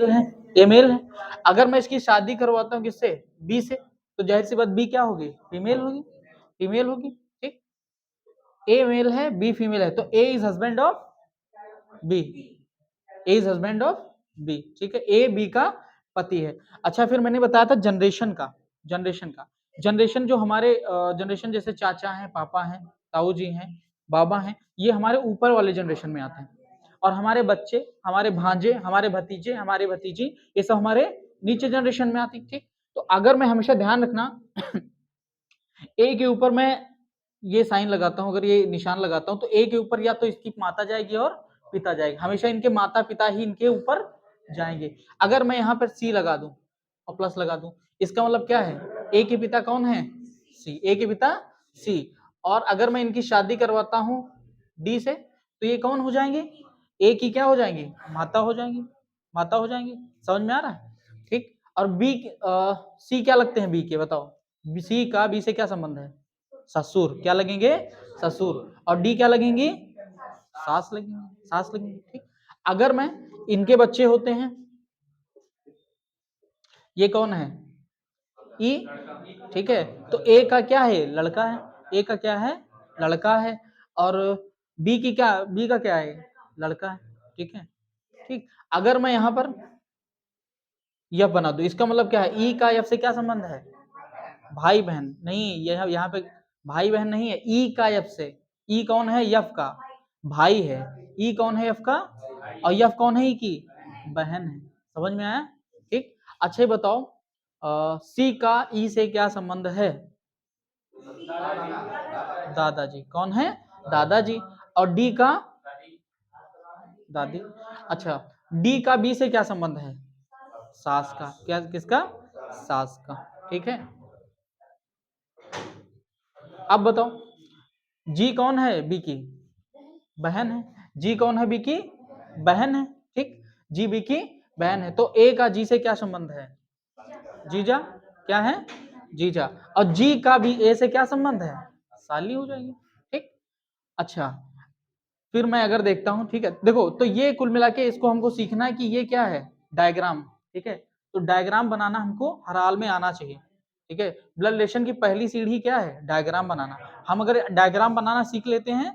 है, ए मेल है। अगर मैं इसकी शादी करवाता हूँ किससे, बी से, तो जाहिर सी बात बी क्या होगी, फीमेल होगी, फीमेल होगी। ठीक, ए मेल है, बी फीमेल है, तो A is husband of B, A is husband of B. ठीक है, ए बी का पति है। अच्छा, फिर मैंने बताया था जनरेशन का, जनरेशन जो हमारे जनरेशन जैसे चाचा हैं, पापा हैं, ताऊ जी हैं, बाबा हैं, ये हमारे ऊपर वाले जनरेशन में आते हैं। और हमारे बच्चे, हमारे भांजे, हमारे भतीजे, हमारे भतीजी, ये सब हमारे नीचे जनरेशन में आती। ठीक, तो अगर मैं हमेशा ध्यान रखना ए के ऊपर मैं ये साइन लगाता हूं, अगर ये निशान लगाता हूं, तो ए के ऊपर या तो इसकी माता जाएगी और पिता जाएगा, हमेशा इनके माता पिता ही इनके ऊपर जाएंगे। अगर मैं यहाँ पर सी लगा दूं और प्लस लगा दूं, इसका मतलब क्या है, ए के पिता कौन है, सी, ए के पिता सी। और अगर मैं इनकी शादी करवाता हूं डी से, तो ये कौन हो जाएंगे, ए की क्या हो जाएंगी, माता हो जाएंगी, माता हो जाएंगी। समझ में आ रहा है? ठीक, और बी सी क्या लगते हैं बी के, बताओ, सी का बी से क्या संबंध है, ससुर, क्या लगेंगे, ससुर। और डी क्या लगेंगी, सास लगेंगे, सास लगेंगे। ठीक, अगर मैं इनके बच्चे होते हैं, ये कौन है, ई, ठीक है, तो ए का क्या है, लड़का है, ए का क्या है, लड़का है, और बी की क्या, बी का क्या है, लड़का है। ठीक है, ठीक, अगर मैं यहां पर यफ बना दूं, इसका मतलब क्या है, ई का एफ से क्या संबंध है, भाई बहन नहीं, यह यहाँ पे भाई बहन नहीं है, ई का एफ से, ई कौन है, यफ का भाई है, ई कौन है, एफ का, और यफ कौन है, ई की बहन है। समझ में आया? ठीक, अच्छा बताओ, सी का ई से क्या संबंध है, दादाजी, कौन है, दादाजी। और डी का दादी। अच्छा, डी का बी से क्या संबंध है, सास का, क्या, किसका, सास का। ठीक है, अब बताओ जी कौन है, बी की बहन है, जी कौन है, बी की बहन है। ठीक, जी बी की बहन है, तो ए का जी से क्या संबंध है, जीजा, क्या है, जीजा। और जी का भी ए से क्या संबंध है, साली हो जाएगी। ठीक, अच्छा, फिर मैं अगर देखता हूं, ठीक है, देखो, तो ये कुल मिला के इसको हमको सीखना है कि ये क्या है, डायग्राम। ठीक है, तो डायग्राम बनाना हमको हर हाल में आना चाहिए। ठीक है, ब्लड रिलेशन की पहली सीढ़ी क्या है, डायग्राम बनाना। हम अगर डायग्राम बनाना सीख लेते हैं,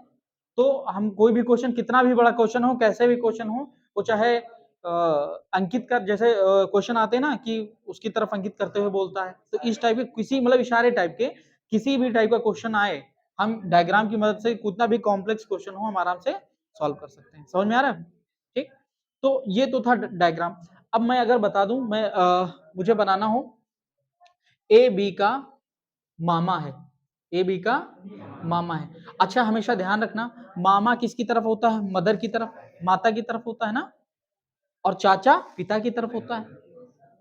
तो हम कोई भी क्वेश्चन, कितना भी बड़ा क्वेश्चन हो, कैसे भी क्वेश्चन हो, वो चाहे अंकित कर, जैसे क्वेश्चन आते हैं ना कि उसकी तरफ अंकित करते हुए बोलता है, तो इस टाइप के किसी, मतलब इशारे टाइप के किसी भी टाइप का क्वेश्चन आए, हम डायग्राम की मदद से कितना भी कॉम्प्लेक्स क्वेश्चन हो, हम आराम से सॉल्व कर सकते हैं। समझ में आ रहा है? ठीक, तो ये तो था डायग्राम। अब मैं अगर बता दूं, मैं मुझे बनाना हो ए बी का मामा है, ए बी का मामा है। अच्छा, हमेशा ध्यान रखना, मामा किसकी तरफ होता है, मदर की तरफ, माता की तरफ होता है ना, और चाचा पिता की तरफ होता है,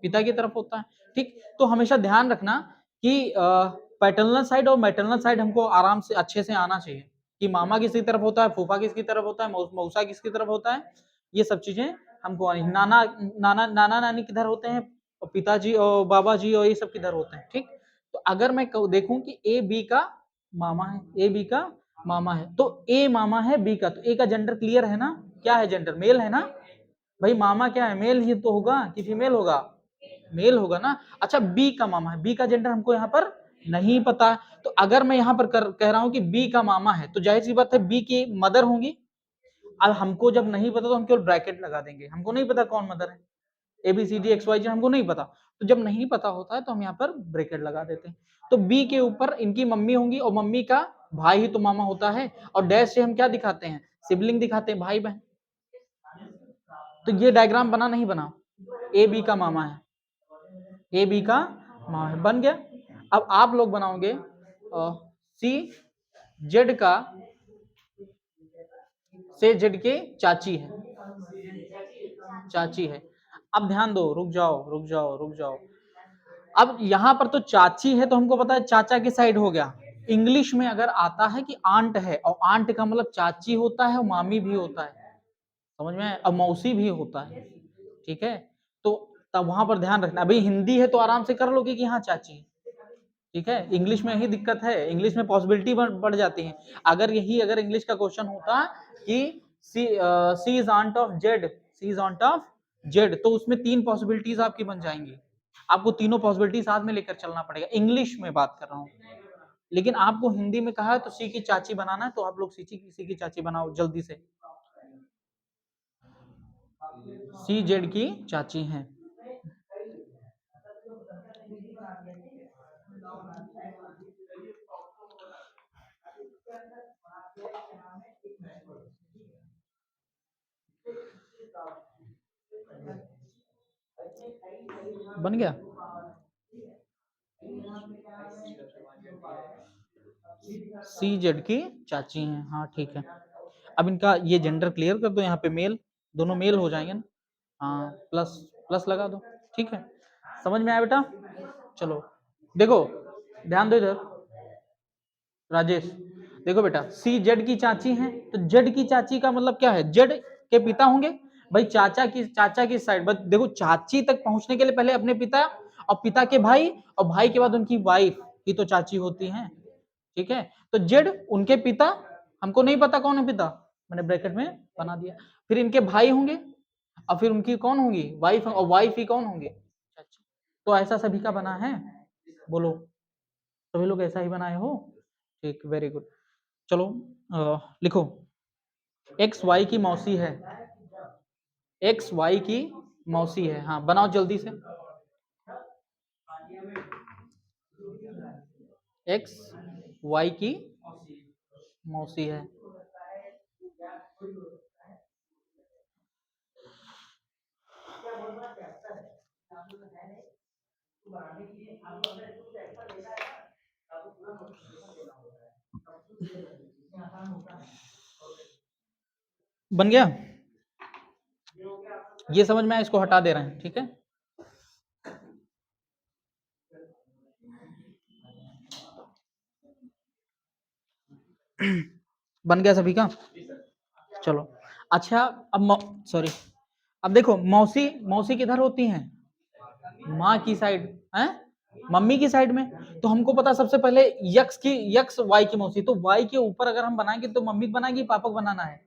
पिता की तरफ होता है। ठीक, तो हमेशा ध्यान रखना कि पैटर्नल साइड और मैटरनल साइड हमको आराम से अच्छे से आना चाहिए, कि मामा किसकी तरफ होता है, फूफा किसकी तरफ होता है, मौसा किसकी तरफ होता है, ये सब चीजें हमको आनी। नाना नाना नाना नानी किधर होते हैं, और पिताजी और बाबा जी और ये सब किधर होते हैं। ठीक, तो अगर मैं देखूं कि ए बी का मामा है, ए बी का मामा है, तो ए मामा है बी का, तो ए का जेंडर क्लियर है ना, क्या है जेंडर, मेल है ना भाई, मामा क्या है, मेल ही तो होगा कि फीमेल होगा, मेल होगा ना। अच्छा, बी का मामा है, बी का जेंडर हमको यहाँ पर नहीं पता, तो अगर मैं यहाँ पर कह रहा हूँ कि बी का मामा है, तो जाहिर सी बात है बी की मदर होंगी। अब हमको जब नहीं पता तो हम केवल ब्रैकेट लगा देंगे, हमको नहीं पता कौन मदर है, ABCD XYZ हमको नहीं पता, तो जब नहीं पता होता है तो हम यहाँ पर ब्रैकेट लगा देते हैं। तो बी के ऊपर इनकी मम्मी होंगी, और मम्मी का भाई ही तो मामा होता है, और डैश से हम क्या दिखाते हैं, सिबलिंग दिखाते हैं, भाई बहन। तो ये डायग्राम बना नहीं बना, ए बी का मामा है, ए बी का मामा है, बन गया। अब आप लोग बनाओगे सी जेड का, से जेड के चाची है, चाची है। अब ध्यान दो, रुक जाओ रुक जाओ रुक जाओ, अब यहां पर तो चाची है, तो हमको पता है चाचा की साइड हो गया। इंग्लिश में अगर आता है कि आंट है, और आंट का मतलब चाची होता है और मामी भी होता है, समझ में आया? और मौसी भी होता है। ठीक है, तो तब वहां पर ध्यान रखना। अभी हिंदी है तो आराम से कर लोगे कि हाँ चाची, ठीक है, इंग्लिश में यही दिक्कत है, इंग्लिश में पॉसिबिलिटी बढ़ जाती है। अगर इंग्लिश का क्वेश्चन होता कि C is aunt of Z, C is aunt of Z, तो उसमें 3 पॉसिबिलिटीज आपकी बन जाएंगी। आपको तीनों पॉसिबिलिटी साथ में लेकर चलना पड़ेगा। इंग्लिश में बात कर रहा हूँ, लेकिन आपको हिंदी में कहा है तो सी की चाची बनाना है, तो आप लोग सी की चाची बनाओ जल्दी से। सी जेड की चाची हैं। बन गया। सी जेड की चाची हैं, हाँ ठीक है। अब इनका ये जेंडर क्लियर कर दो, यहाँ पे मेल, दोनों मेल हो जाएंगे ना। हाँ, प्लस प्लस लगा दो, ठीक है। समझ में आया बेटा? चलो देखो, ध्यान दो इधर राजेश। देखो बेटा, सी जेड की चाची हैं, तो जेड की चाची का मतलब क्या है? जेड के पिता होंगे भाई, चाचा की साइड। बस देखो, चाची तक पहुंचने के लिए पहले अपने पिता, और पिता के भाई, और भाई के बाद उनकी वाइफ ही तो चाची होती हैं, ठीक है। तो जेड उनके पिता, हमको नहीं पता कौन है पिता, मैंने ब्रैकेट में बना दिया। फिर इनके भाई होंगे, और फिर उनकी कौन होंगी? वाइफ, और वाइफ ही कौन होंगे? चाची। तो ऐसा सभी का बना है, बोलो सभी लोग ऐसा ही बनाए हो? ठीक, वेरी गुड। चलो लिखो, एक्स वाई की मौसी है, एक्स वाई की मौसी है। हाँ बनाओ जल्दी से। एक्स वाई की मौसी है। बन गया? ये समझ में आया, इसको हटा दे रहे हैं, ठीक है। बन गया सभी का? चलो अच्छा, अब सॉरी, अब देखो, मौसी मौसी किधर होती हैं? माँ की साइड है, मम्मी की साइड में। तो हमको पता सबसे पहले यक्स वाई की मौसी, तो वाई के ऊपर अगर हम बनाएंगे तो मम्मी को बनाएंगे, पापा को बनाना है?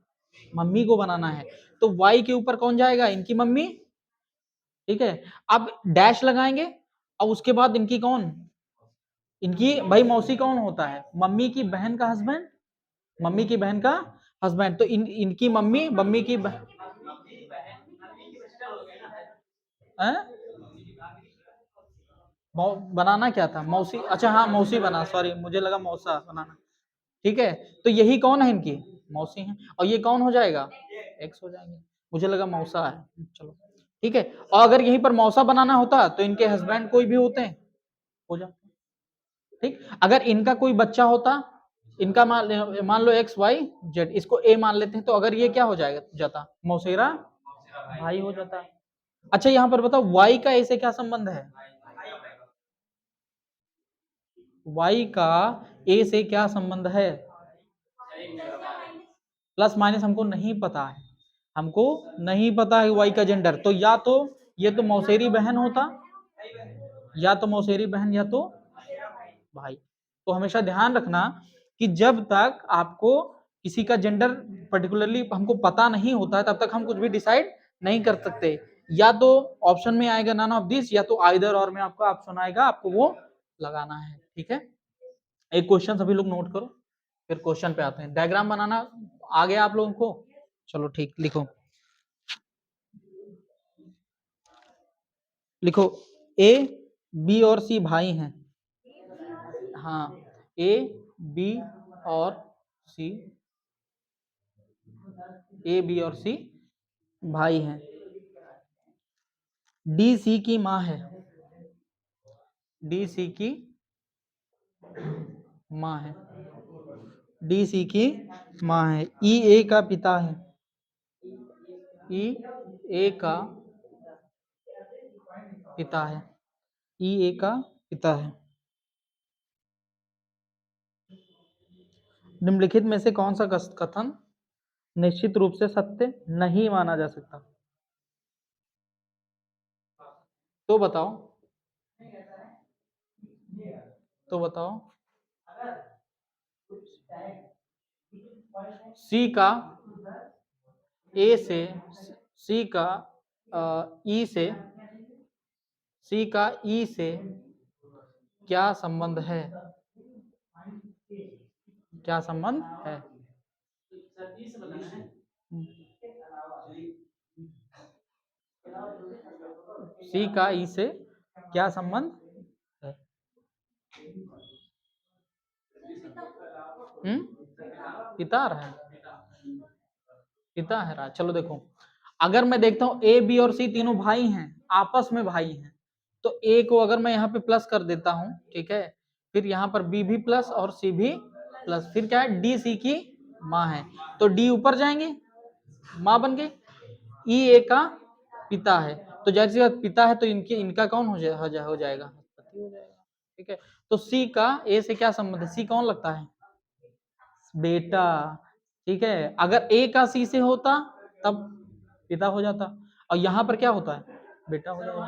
मम्मी को बनाना है। तो वाई के ऊपर कौन जाएगा? इनकी मम्मी, ठीक है। अब डैश लगाएंगे, और उसके बाद इनकी कौन? इनकी भाई मौसी कौन होता है? मम्मी की बहन का हस्बैंड, मम्मी की बहन का हस्बैंड। तो इनकी मम्मी, मम्मी की बनाना क्या था? मौसी, अच्छा हाँ मौसी बना, सॉरी मुझे लगा मौसा बनाना, ठीक है। तो यही कौन है? इनकी मौसी है। और ये कौन हो जाएगा? एक्स हो जाएंगे, मुझे लगा मौसा है। चलो ठीक है। और अगर यहीं पर मौसा बनाना होता तो इनके हस्बैंड कोई भी होते हैं, हो जाते, ठीक। अगर इनका कोई बच्चा होता, इनका मान लो एक्स वाई जेड, इसको ए मान लेते हैं, तो अगर ये क्या हो जाएगा जाता? मौसेरा भाई हो जाता। अच्छा यहाँ पर बताओ, वाई का ए से क्या संबंध है? वाई का ए से क्या संबंध है? प्लस माइनस हमको नहीं पता है, हमको नहीं पता है वाई का जेंडर। तो या तो ये तो मौसेरी बहन होता, या तो मौसेरी बहन, या तो भाई। तो हमेशा ध्यान रखना कि जब तक आपको किसी का जेंडर पर्टिकुलरली हमको पता नहीं होता है, तब तक हम कुछ भी डिसाइड नहीं कर सकते। या तो ऑप्शन में आएगा नन ऑफ दिस, या तो आइदर और में आपका ऑप्शन आएगा, आपको वो लगाना है, ठीक है। एक क्वेश्चन सभी लोग नोट करो, फिर क्वेश्चन पे आते हैं। डायग्राम बनाना आ गया आप लोगों को? चलो ठीक, लिखो लिखो, ए बी और सी भाई हैं। हाँ, ए बी और सी, ए बी और सी भाई हैं। डी सी की माँ है, डी सी की माँ है, डी सी की माँ है। ई ए का पिता है, ई ए का पिता है, ई ए का पिता है। निम्नलिखित में से कौन सा कथन निश्चित रूप से सत्य नहीं माना जा सकता? तो बताओ, तो बताओ। सी का ए से, सी का ई से सी का ई से क्या संबंध है? क्या संबंध है? सी का ई से क्या संबंध है? पिता है, पिता है राज। चलो देखो, अगर मैं देखता हूं ए बी और सी तीनों भाई हैं, आपस में भाई हैं, तो ए को अगर मैं यहाँ पे प्लस कर देता हूं, ठीक है, फिर यहाँ पर बी भी प्लस और सी भी प्लस, फिर क्या है, डी सी की माँ है, तो डी ऊपर जाएंगे, माँ बन गई। ई ए का पिता है, तो जैसे पिता है तो इनका कौन हो जाएगा, हो जाएगा, ठीक है। तो सी का ए से क्या संबंध है? सी कौन लगता है? बेटा, ठीक है। अगर ए का सी से होता तब पिता हो जाता, और यहाँ पर क्या होता है, बेटा हो जाएगा।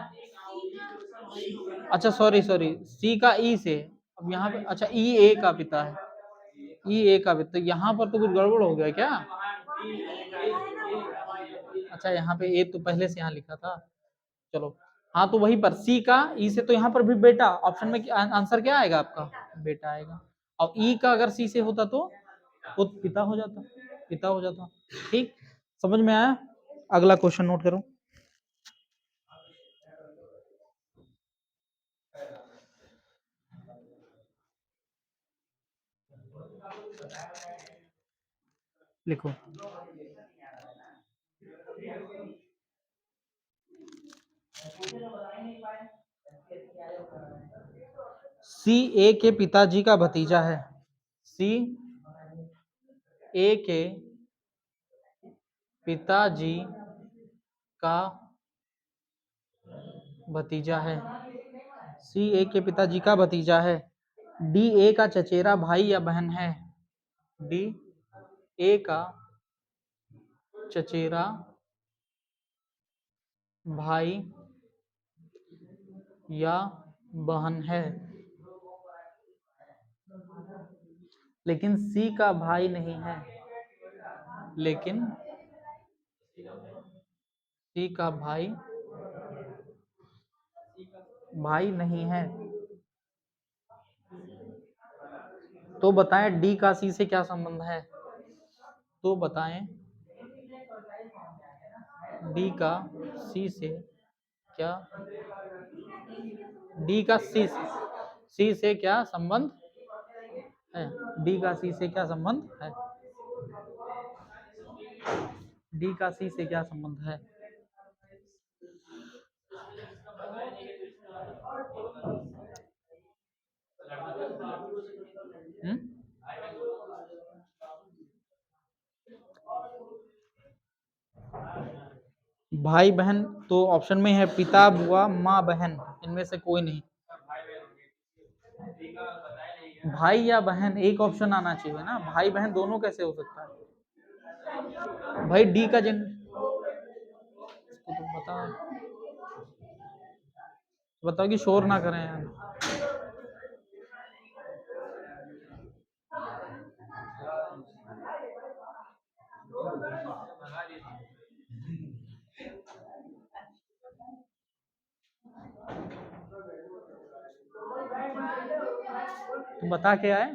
अच्छा सॉरी सॉरी, सी का ई से, अब यहाँ पे अच्छा ई ए का पिता है, ई ए का पिता, तो यहाँ पर तो कुछ गड़बड़ हो गया क्या? अच्छा यहाँ पे ए तो पहले से यहाँ लिखा था, चलो हाँ, तो वहीं पर सी का ई से, तो यहाँ पर भी बेटा, ऑप्शन में आंसर क्या आएगा आपका? बेटा आएगा। और ई का अगर सी से होता तो वो पिता हो जाता, पिता हो जाता। ठीक, समझ में आया? अगला क्वेश्चन नोट करो। लिखो, सी ए के पिताजी का भतीजा है, सी ए के पिताजी का भतीजा है, सी ए के पिताजी का भतीजा है, डी ए का चचेरा भाई या बहन है, डी ए का चचेरा भाई या बहन है, लेकिन सी का भाई नहीं है, लेकिन सी का भाई नहीं है। तो बताएं डी का सी से क्या संबंध है? तो बताएं डी का सी से क्या, डी का सी से क्या संबंध है? डी का सी से क्या संबंध है? डी का सी से क्या संबंध है? हुँ? भाई बहन तो ऑप्शन में है, पिता बुआ माँ बहन, इनमें से कोई नहीं। भाई या बहन एक ऑप्शन आना चाहिए ना, भाई बहन दोनों कैसे हो सकता है भाई? डी का जन तो बताओ कि शोर ना करें यार। तुम बता के आए?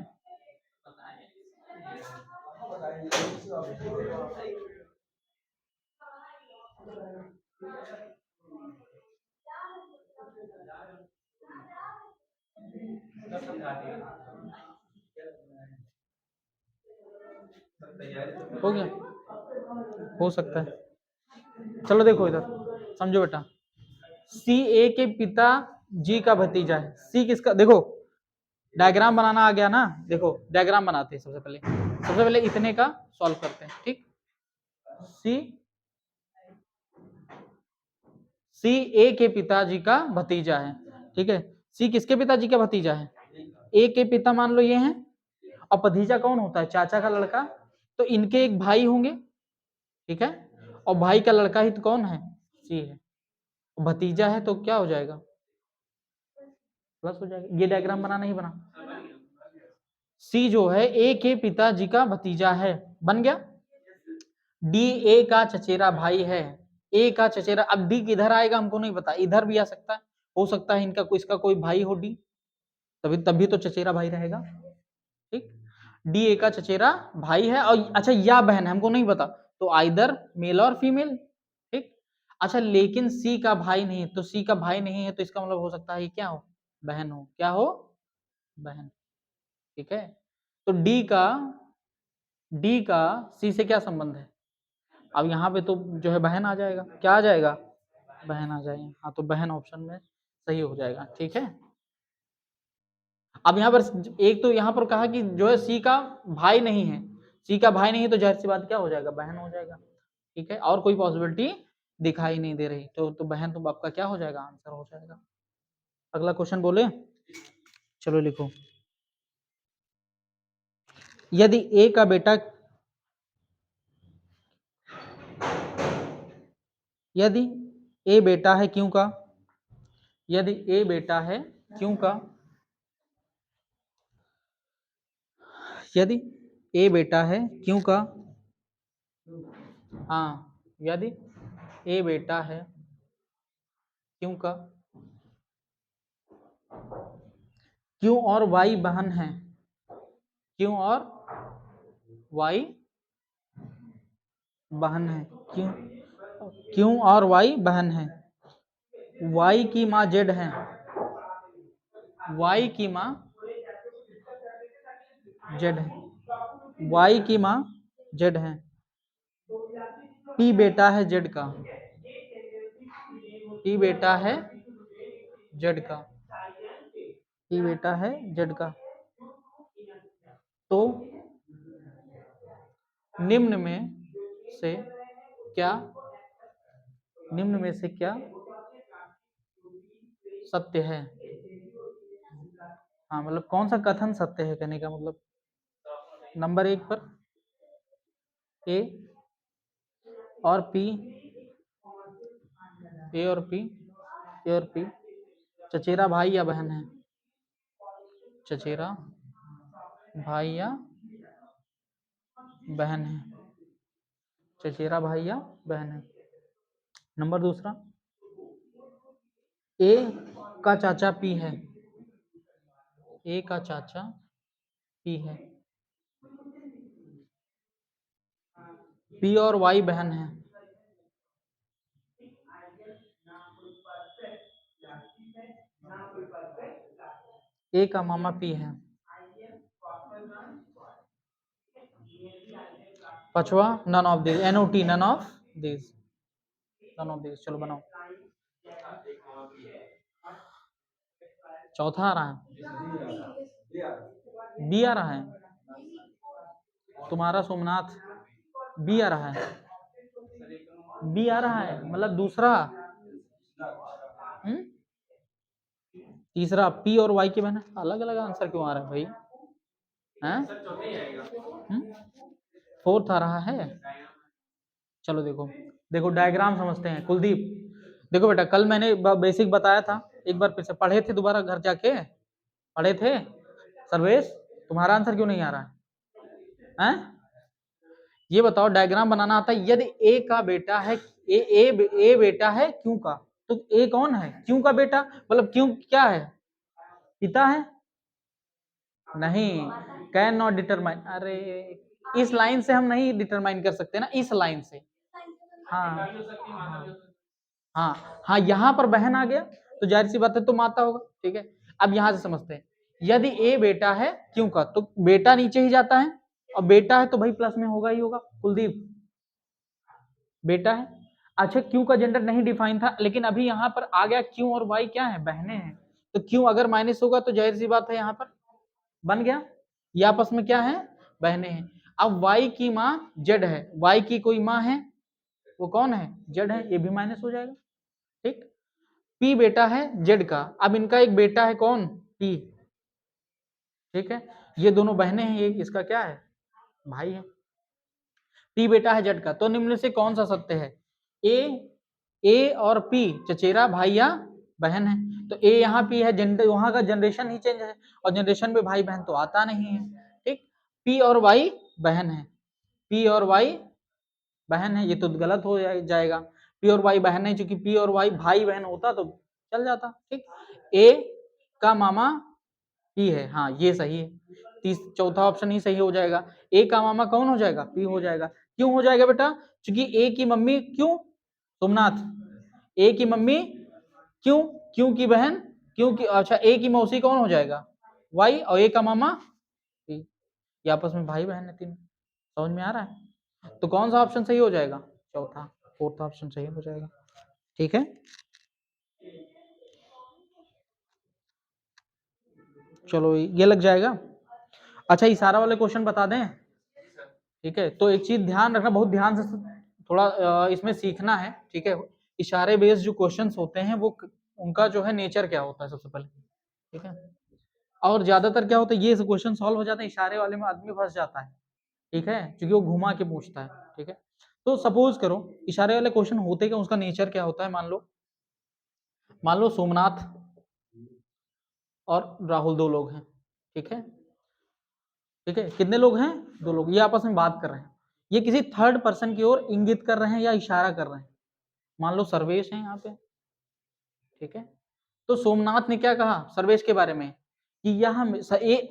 हो गया, हो सकता है। चलो देखो इधर, समझो बेटा, सी ए के पिता जी का भतीजा है, सी किसका, देखो डायग्राम बनाना आ गया ना, देखो डायग्राम बनाते हैं। सबसे पहले इतने का सॉल्व करते हैं, ठीक। सी सी ए के पिताजी का भतीजा है, ठीक है। सी किसके पिताजी का भतीजा है? ए के पिता मान लो ये हैं, और भतीजा कौन होता है? चाचा का लड़का। तो इनके एक भाई होंगे, ठीक है, और भाई का लड़का ही तो कौन है? सी है। भतीजा है तो क्या हो जाएगा? प्लस हो जाएगा। ये डायग्राम बनाना ही बना। सी जो है ए के पिताजी का भतीजा है, बन गया। डी ए का चचेरा भाई है, ए का चचेरा, अब डी किधर आएगा हमको नहीं पता, इधर भी आ सकता है, हो सकता है इनका कोई, इसका कोई भाई हो डी, तभी तो चचेरा भाई रहेगा। ठीक, डी ए का चचेरा भाई है, और अच्छा या बहन है, हमको नहीं पता, तो आइदर मेल और फीमेल। ठीक, अच्छा लेकिन सी का भाई नहीं है, तो सी का भाई नहीं है तो इसका मतलब हो सकता है ये क्या हो, बहन हो, क्या हो, बहन। ठीक है, तो डी का सी से क्या संबंध है, अब यहाँ पे तो जो है बहन आ जाएगा, क्या आ जाएगा, बहन आ जाएगा। हाँ, तो बहन ऑप्शन में सही हो जाएगा। ठीक है, अब यहाँ पर एक तो यहाँ पर कहा कि जो है सी का भाई नहीं है, सी का भाई नहीं है तो जाहिर सी बात क्या हो जाएगा, बहन हो जाएगा। ठीक है, और कोई पॉसिबिलिटी दिखाई नहीं दे रही, तो बहन तो आपका क्या हो जाएगा, आंसर हो जाएगा। अगला क्वेश्चन बोले, चलो लिखो, यदि ए का बेटा, यदि ए बेटा है क्यों का, यदि ए बेटा है क्यों का, यदि ए बेटा है क्यों का, हाँ यदि ए बेटा है क्यों का, क्यों और वाई बहन है, क्यों और वाई बहन है, क्यों, क्यों और वाई बहन है, वाई की माँ जेड है, वाई की माँ जेड है, वाई की माँ जेड है, पी बेटा है जेड का, पी बेटा है जेड का, पी बेटा है जेड का, तो निम्न में से क्या, निम्न में से क्या सत्य है, हाँ मतलब कौन सा कथन सत्य है, कहने का मतलब, नंबर एक पर ए और पी, ए और पी, ए और पी चचेरा भाई या बहन है, चचेरा भाई या बहन है, चचेरा भाई या बहन है। नंबर दूसरा, ए का चाचा पी है, ए का चाचा पी है, पी और वाई बहन है, ए का मामा पी है, पांचवा none of this, NOT none of this, none of this. चलो बनाओ, चौथा आ रहा है, बी आ रहा है, तुम्हारा सोमनाथ बी आ रहा है, बी आ रहा है मतलब दूसरा, तीसरा पी और वाई के बहन, अलग अलग आंसर क्यों आ रहा है भाई, हैं, फोर्थ आ रहा है। चलो देखो, देखो डायग्राम समझते हैं, कुलदीप देखो बेटा, कल मैंने बेसिक बताया था, एक बार फिर से पढ़े थे, दोबारा घर जाके पढ़े थे, सर्वेश तुम्हारा आंसर क्यों नहीं आ रहा है, ये बताओ, डायग्राम बनाना आता है, यदि ए का बेटा है, ए बेटा है क्यों का, तो ए कौन है, क्यों का बेटा, मतलब क्यों क्या है, पिता है, नहीं, कैन नॉट डिटरमाइन, अरे इस लाइन से हम नहीं डिटरमाइन कर सकते ना, इस लाइन से, हाँ हाँ हाँ, यहाँ पर बहन आ गया तो जाहिर सी बात है तो माता होगा। ठीक है, अब यहाँ से समझते हैं, यदि ए बेटा है क्यों का, तो बेटा नीचे ही जाता है, और बेटा है तो भाई प्लस में होगा ही होगा, कुलदीप बेटा है। अच्छा क्यू का जेंडर नहीं डिफाइन था, लेकिन अभी यहाँ पर आ गया, क्यू और वाई क्या है, बहने हैं, तो क्यू अगर माइनस होगा तो जाहिर सी बात है यहाँ पर बन गया, ये आपस में क्या है, बहने हैं। अब वाई की माँ जेड है, वाई की कोई माँ है, वो कौन है, जेड है, ये भी माइनस हो जाएगा। ठीक, पी बेटा है जेड का, अब इनका एक बेटा है कौन, पी। ठीक है, ये दोनों बहने हैं, ये इसका क्या है, भाई है, पी बेटा है जेड का, तो निम्न से कौन सा सत्य है, ए और पी चचेरा भाई या बहन है, तो ए यहाँ पी है, जेंडर वहां का जनरेशन ही चेंज है, और जनरेशन में भाई बहन तो आता नहीं है। ठीक, पी और वाई बहन है, पी और वाई बहन है, ये तो गलत हो जाएगा, पी और वाई बहन नहीं, चूंकि पी और वाई भाई बहन होता तो चल जाता। ठीक, ए का मामा पी है, हाँ ये सही है। चौथा ऑप्शन ही सही हो जाएगा। ए का मामा कौन हो जाएगा? पी हो जाएगा। क्यों हो जाएगा बेटा? क्योंकि ए की मम्मी, क्यों सोमनाथ, ए की मम्मी क्यों, क्यों की बहन, क्योंकि अच्छा ए की मौसी कौन हो जाएगा? वाई, और ए का मामा पी। ये आपस में भाई बहन है तीनों। समझ में आ रहा है? तो कौन सा ऑप्शन सही हो जाएगा? चौथा, फोर्थ ऑप्शन सही हो जाएगा। ठीक है, चलो ये लग जाएगा। अच्छा इशारा वाले क्वेश्चन बता दें। ठीक है, तो एक चीज ध्यान रखना, बहुत ध्यान से थोड़ा इसमें सीखना है। ठीक है, इशारे बेस्ड जो क्वेश्चंस होते हैं वो उनका जो है नेचर क्या होता है सबसे पहले। ठीक है, और ज्यादातर क्या होता है, ये क्वेश्चन सॉल्व हो जाता है, इशारे वाले में आदमी फंस जाता है। ठीक है, क्योंकि वो घुमा के पूछता है। ठीक है, तो सपोज करो इशारे वाले क्वेश्चन होते क्या, उसका नेचर क्या होता है। मान लो सोमनाथ और राहुल दो लोग हैं। ठीक है, ठीक है, कितने लोग हैं? दो लोग, ये आपस में बात कर रहे हैं। ये किसी थर्ड पर्सन की ओर इंगित कर रहे हैं या इशारा कर रहे हैं। मान लो सर्वेश है यहाँ पे। ठीक है, तो सोमनाथ ने क्या कहा सर्वेश के बारे में कि यह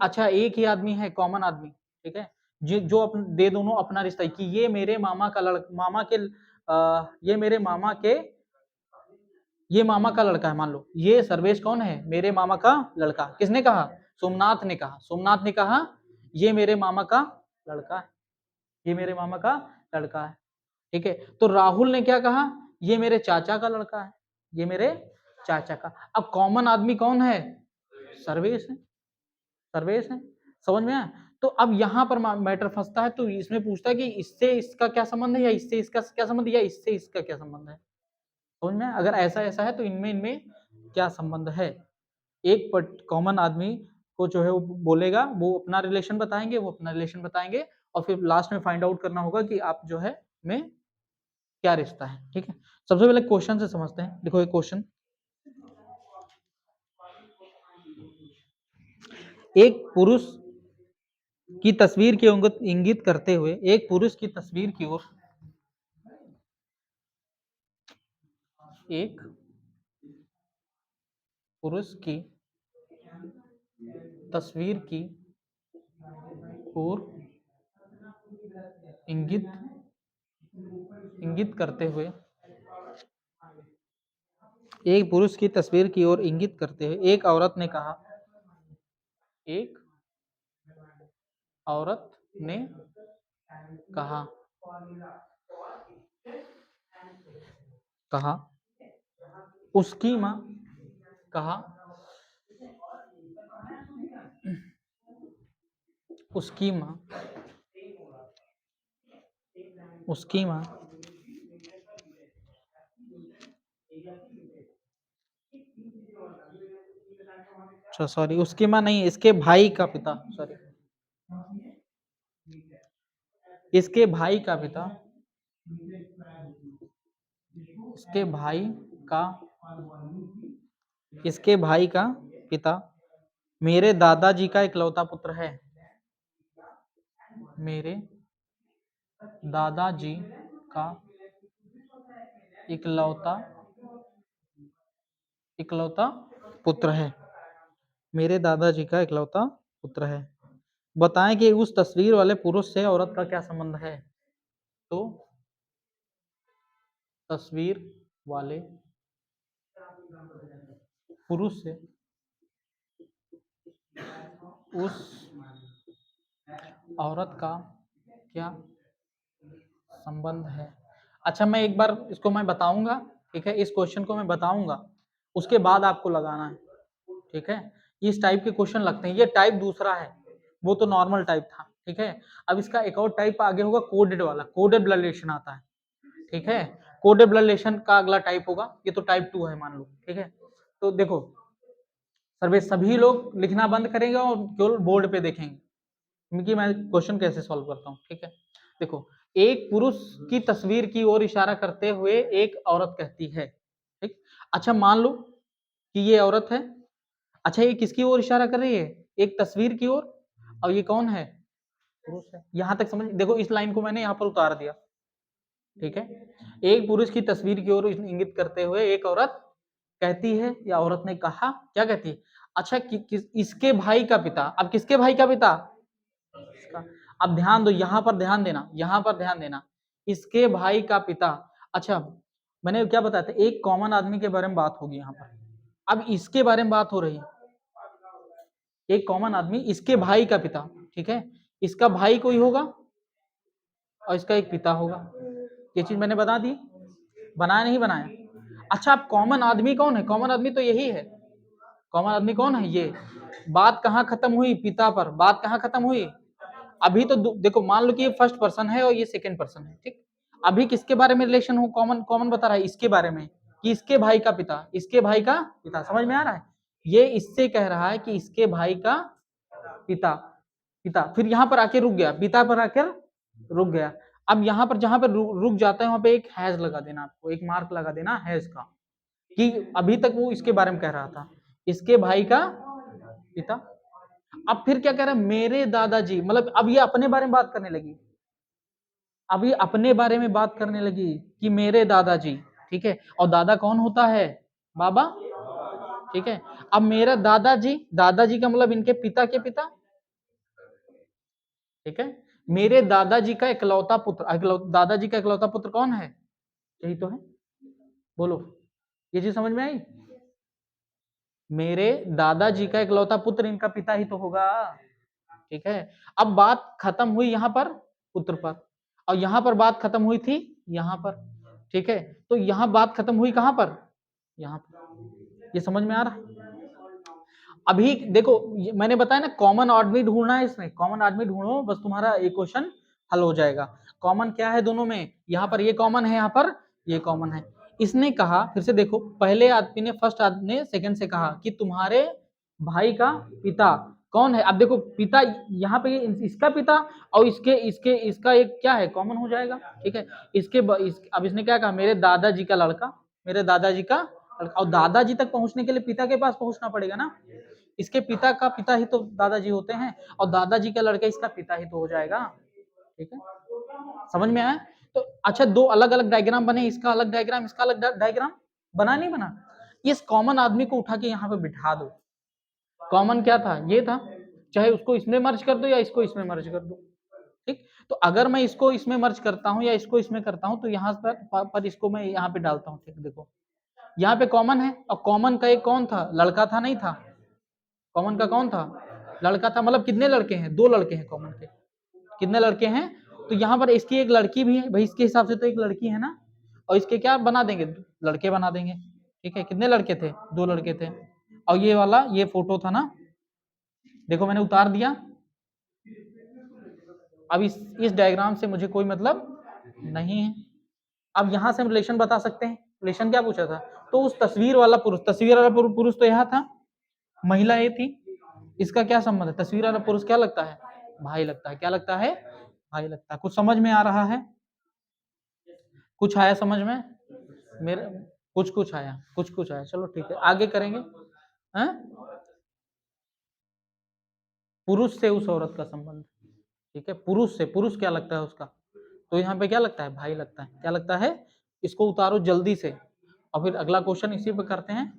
अच्छा एक ही आदमी है, कॉमन आदमी। ठीक है, जो दे दोनों अपना रिश्ता है कि ये मेरे मामा का मामा के ये मेरे मामा के, ये मामा का लड़का है। मान लो ये सर्वेश कौन है? मेरे मामा का लड़का। किसने कहा? सोमनाथ ने कहा। सोमनाथ ने कहा ये मेरे मामा का लड़का है, ये मेरे मामा का लड़का है। ठीक है, तो राहुल ने क्या कहा? ये मेरे चाचा का लड़का है, ये मेरे चाचा का। अब कॉमन आदमी कौन है? सर्वेश है, सर्वेश है। समझ में आया? तो अब यहाँ पर मैटर फंसता है, तो इसमें पूछता है कि इससे इसका क्या संबंध है, या इससे इसका क्या संबंध है, या इससे इसका क्या संबंध है। समझ में आया? अगर ऐसा ऐसा है तो इनमें इनमें क्या संबंध है। एक कॉमन आदमी को जो है वो बोलेगा, वो अपना रिलेशन बताएंगे, वो अपना रिलेशन बताएंगे, और फिर लास्ट में फाइंड आउट करना होगा कि आप जो है में क्या रिश्ता है। ठीक है, सबसे पहले क्वेश्चन से समझते हैं। देखो एक क्वेश्चन, एक पुरुष की तस्वीर की इंगित करते हुए, एक पुरुष की तस्वीर की ओर, एक पुरुष की तस्वीर की ओर इंगित इंगित करते हुए, एक पुरुष की तस्वीर की ओर इंगित करते हुए एक औरत ने कहा, एक औरत ने कहा, कहा उसकी माँ, कहा उसकी माँ, उसकी माँ अच्छा सॉरी, उसकी माँ नहीं, इसके भाई का पिता, सॉरी, इसके भाई का पिता, इसके भाई का, इसके भाई का पिता मेरे दादाजी का इकलौता पुत्र है, मेरे दादाजी का इकलौता इकलौता पुत्र है, मेरे दादाजी का इकलौता पुत्र है। बताएं कि उस तस्वीर वाले पुरुष से औरत का क्या संबंध है। तो तस्वीर वाले पुरुष से उस औरत का क्या संबंध है। अच्छा मैं एक बार इसको मैं बताऊंगा। ठीक है, इस क्वेश्चन को मैं बताऊंगा, उसके बाद आपको लगाना है। ठीक है, इस टाइप के क्वेश्चन लगते हैं। ये टाइप दूसरा है, वो तो नॉर्मल टाइप था। ठीक है, अब इसका एक और टाइप आगे होगा, कोडेड वाला, कोडेड ब्लड रिलेशन आता है। ठीक है, कोडेड ब्लड रिलेशन का अगला टाइप होगा, ये तो टाइप 2 है मान लो। ठीक है, तो देखो सर्वे सभी लोग लिखना बंद करेंगे और केवल बोर्ड पे देखेंगे क्योंकि मैं क्वेश्चन कैसे सॉल्व करता हूँ। ठीक है, देखो एक पुरुष की तस्वीर की ओर इशारा करते हुए एक औरत कहती है। ठीक, अच्छा मान लो कि ये औरत है। अच्छा ये किसकी ओर इशारा कर रही है? एक तस्वीर की ओर, और ये कौन है? पुरुष है। यहां तक समझ, देखो इस लाइन को मैंने यहाँ पर उतार दिया। ठीक है। एक पुरुष की तस्वीर की ओर इंगित करते हुए एक औरत कहती है या औरत ने कहा, क्या कहती है? अच्छा इसके भाई का पिता, अब किसके भाई का पिता? इसका। अब ध्यान दो, यहां पर ध्यान देना, यहां पर ध्यान देना, इसके भाई का पिता। अच्छा, मैंने क्या बताया था, एक कॉमन आदमी के बारे में बात होगी यहाँ पर, अब इसके बारे में बात हो रही है। एक कॉमन आदमी, इसके भाई का पिता, ठीक है, इसका भाई कोई होगा और इसका एक पिता होगा। ये चीज मैंने बता दी, बनाया नहीं बनाया? अच्छा, अब कॉमन आदमी कौन है? कॉमन आदमी तो यही है। कॉमन आदमी कौन है? ये। बात कहां खत्म हुई? पिता पर। बात कहां खत्म हुई? अभी तो देखो, मान लो कि ये फर्स्ट पर्सन है और ये सेकंड पर्सन है, ठीक। अभी किसके बारे में रिलेशन हो? कॉमन कॉमन बता रहा है इसके बारे में, कि इसके भाई का पिता, इसके भाई का पिता। समझ में आ रहा है? ये इससे कह रहा है कि इसके भाई का पिता, पिता। फिर यहाँ पर आके रुक गया, पिता पर आकर रुक गया। अब यहाँ पर जहां पर रुक जाता है वहां पे एक हैज लगा देना, आपको एक मार्क लगा देना हैज का, कि अभी तक वो इसके बारे में कह रहा था, इसके भाई का पिता। अब फिर क्या कह रहा है? मेरे दादाजी, मतलब अब ये अपने बारे में बात करने लगी, अब ये अपने बारे में बात करने लगी कि मेरे दादाजी, ठीक है। और दादा कौन होता है? बाबा, ठीक है। अब मेरा दादाजी, दादाजी का मतलब इनके पिता के पिता, ठीक है। मेरे दादाजी का इकलौता पुत्र, दादाजी का इकलौता पुत्र कौन है? यही तो है। बोलो, ये चीज समझ में आई? मेरे दादाजी का इकलौता पुत्र इनका पिता ही तो होगा, ठीक है। अब बात खत्म हुई यहाँ पर पुत्र पर, और यहाँ पर बात खत्म हुई थी यहाँ पर, ठीक है। तो यहाँ बात खत्म हुई कहाँ पर? यहाँ पर। ये समझ में आ रहा है? अभी देखो, मैंने बताया ना, कॉमन आदमी ढूंढना है इसमें, कॉमन आदमी ढूंढो, बस तुम्हारा एक क्वेश्चन हल हो जाएगा। कॉमन क्या है दोनों में? यहाँ पर ये कॉमन है, यहाँ पर ये कॉमन है। इसने कहा, फिर से देखो, पहले आदमी ने, फर्स्ट आदमी ने सेकंड से कहा कि तुम्हारे भाई का पिता कौन है? अब देखो, पिता यहाँ पे इसका पिता, और इसके इसके इसका एक क्या है, कॉमन हो जाएगा, ठीक है। अब इसने क्या कहा? मेरे दादाजी का लड़का, मेरे दादाजी का लड़का। और दादाजी तक पहुंचने के लिए पिता के पास पहुंचना पड़ेगा ना, इसके पिता का पिता ही तो दादाजी होते हैं, और दादाजी का लड़का इसका पिता ही तो हो जाएगा, ठीक है। समझ में आया? तो अच्छा, दो अलग अलग डायग्राम बने, इसका अलग डायग्राम, इसका अलग डायग्राम, बना नहीं बना? इस कॉमन आदमी को उठा के यहाँ पे बिठा दो। कॉमन क्या था? ये था, चाहे उसको इसमें मर्ज कर दो या इसको इसमें मर्ज कर दो, ठीक। तो अगर मैं इसको इसमें मर्ज करता हूँ या इसको इसमें करता हूँ, तो यहाँ पर इसको मैं यहाँ पे डालता हूँ, ठीक। देखो, यहाँ पे कॉमन है, और कॉमन का एक कौन था? लड़का था, नहीं था? कॉमन का कौन था? लड़का था। मतलब कितने लड़के हैं? दो लड़के हैं कॉमन के। कितने लड़के हैं? तो यहाँ पर इसकी एक लड़की भी है भाई, इसके हिसाब से तो एक लड़की है ना, और इसके क्या बना देंगे? लड़के बना देंगे, ठीक है। कितने लड़के थे? दो लड़के थे। और ये वाला, ये फोटो था ना, देखो मैंने उतार दिया। अब इस डायग्राम से मुझे कोई मतलब नहीं है। अब यहां से हम रिलेशन बता सकते हैं। रिलेशन क्या पूछा था? तो उस तस्वीर वाला पुरुष, तस्वीर वाला पुरुष तो यहाँ था, महिला ये थी, इसका क्या संबंध है? तस्वीर वाला पुरुष क्या लगता है? भाई लगता है। क्या लगता है? भाई लगता है। कुछ समझ में आ रहा है? कुछ आया समझ में? मेरे कुछ कुछ आया, कुछ कुछ आया। चलो ठीक है, आगे करेंगे। हैं? पुरुष से उस औरत का संबंध, ठीक है। पुरुष से, पुरुष क्या लगता है उसका? तो यहाँ पे क्या लगता है? भाई लगता है। क्या लगता है? इसको उतारो जल्दी से, और फिर अगला क्वेश्चन इसी पे करते हैं।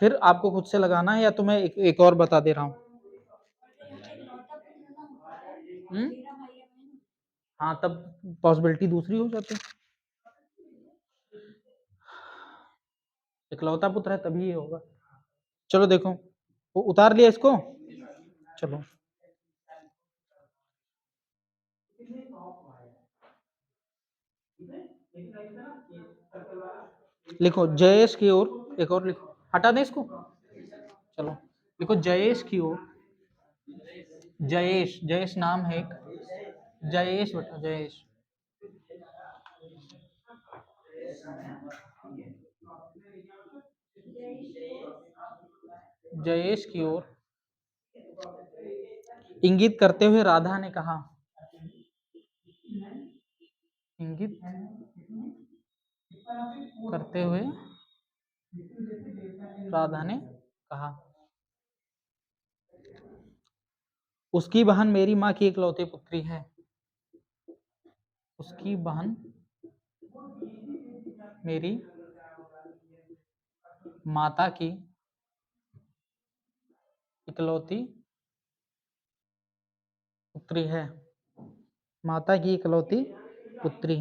फिर आपको खुद से लगाना है, या तो मैं एक और बता दे रहा हूँ। हाँ, तब पॉसिबिलिटी दूसरी हो जाती है। इकलौता पुत्र है तभी ये होगा। चलो देखो, वो उतार लिया इसको। चलो, लिखो जयेश की ओर, एक और लिखो, हटा दें इसको। चलो लिखो जयेश की ओर। जयेश, जयेश नाम है एक, जयेश बेटा, जयेश। जयेश की ओर इंगित करते हुए राधा ने कहा, इंगित करते हुए राधा ने कहा, उसकी बहन मेरी माँ की इकलौती पुत्री है। उसकी बहन मेरी माता की इकलौती पुत्री है। माता की इकलौती पुत्री।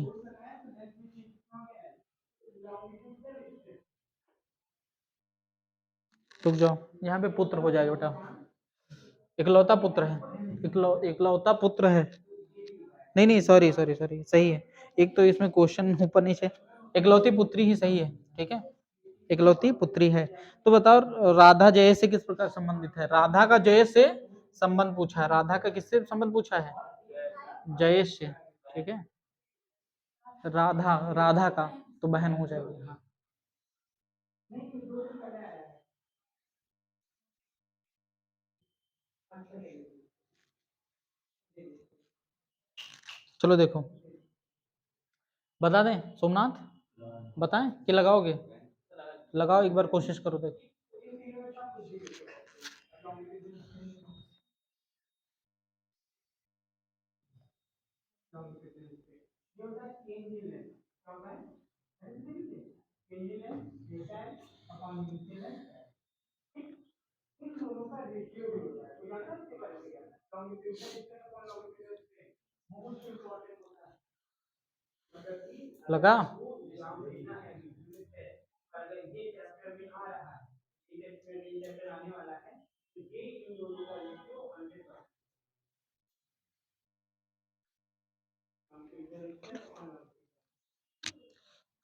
रुक जाओ, यहाँ पे पुत्र हो जाएगा बेटा, इकलौता पुत्र है, इकलौता पुत्र है। नहीं नहीं, सॉरी सॉरी सॉरी, सही है। एक तो इसमें क्वेश्चन ऊपर नीचे, इकलौती पुत्री ही सही है, ठीक है, इकलौती पुत्री है। तो बताओ राधा जयेश से किस प्रकार संबंधित है? राधा का जयेश से संबंध पूछा है, राधा का किससे संबंध पूछा है? जयेश से, ठीक है। राधा, राधा का तो बहन हो जाएगी, हाँ। चलो देखो, बता दें सोमनाथ, बताएं कि लगाओगे? लगाओ, एक बार कोशिश करो, देखो। लगा?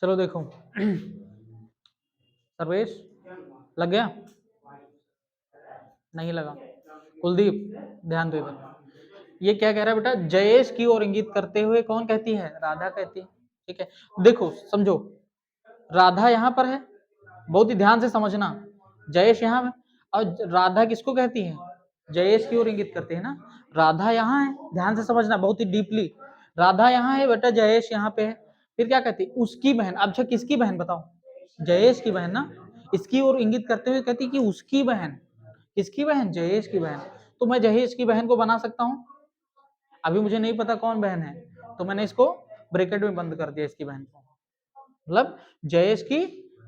चलो देखो, सर्वेश लग गया? नहीं लगा? कुलदीप ध्यान दे दो, ये क्या कह रहा है बेटा? जयेश की ओर इंगित करते हुए कौन कहती है? राधा कहती है, ठीक है। देखो समझो, राधा यहाँ पर है, बहुत ही ध्यान से समझना, जयेश यहाँ है, और राधा किसको कहती है? जयेश की ओर इंगित करते हैं ना, राधा यहाँ है, ध्यान से समझना बहुत ही डीपली। राधा यहाँ है बेटा, जयेश यहाँ पे है, फिर क्या कहती है? उसकी बहन। अच्छा किसकी बहन बताओ? जयेश की बहन ना, इसकी ओर इंगित करते हुए कहती कि उसकी बहन। किसकी बहन? जयेश की बहन। तो मैं जयेश की बहन को बना सकता हूँ, अभी मुझे नहीं पता कौन बहन है, तो मैंने इसको ब्रैकेट में बंद कर दिया, इसकी बहन को, मतलब जयेश की